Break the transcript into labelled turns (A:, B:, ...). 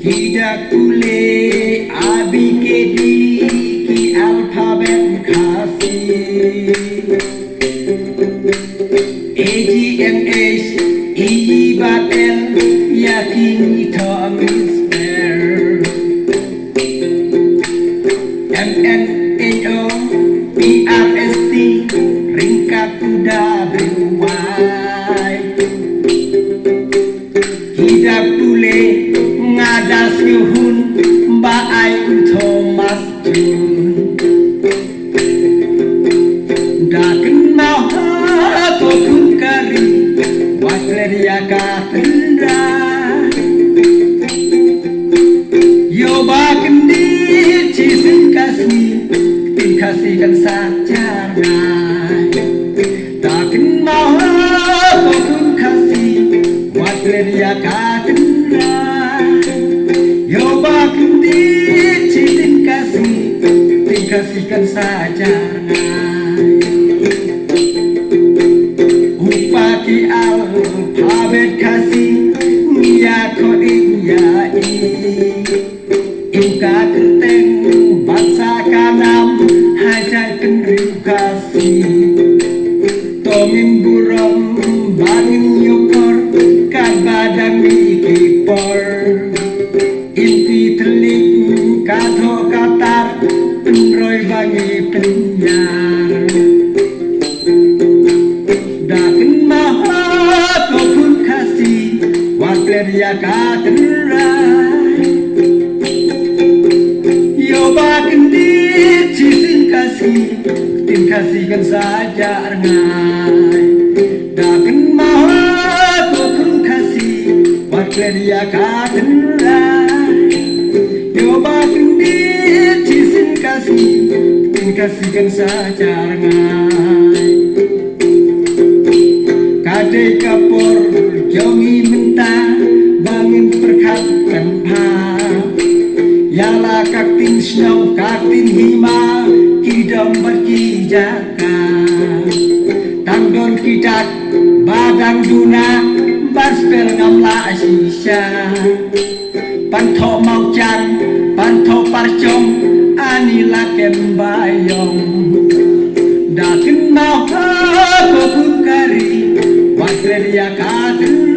A: Tidak boleh ABCD ki alfabet kasih AGMH IJBL yakin hitam spare MNNO PRST ringkat WY. Tidak boleh ngadas yuhun baai Thomas Jun daken mau to kun kari wakleria katendra yo baken di cisin kasihkan sajarna daken mau to kun kasih wakleria katendra yo baken di cisin kasihkan saja upaki alfabet kasih ya ko ya imka kerteng bangsa kanam hajai penriu kasih tomin buram bangin nyokor kan badang mikipor inti teling kato katar penroy bangi penyar daken maha kopun kasih wakler ya katerai yo baken di cisin kasihkan saja ngai daken maha kopun kasih wakler ya katerai yo baken di cisin kasihkan saja ngai kadai kapor jongi mentah bangin perkatkan ha yala kaktin snow kaktin hima hidam berkijaka tangdon kidat badang duna baspel ngamla sisa pantho mau chan pantho parcong anila kembayong daken mau kopun kari wakleria katun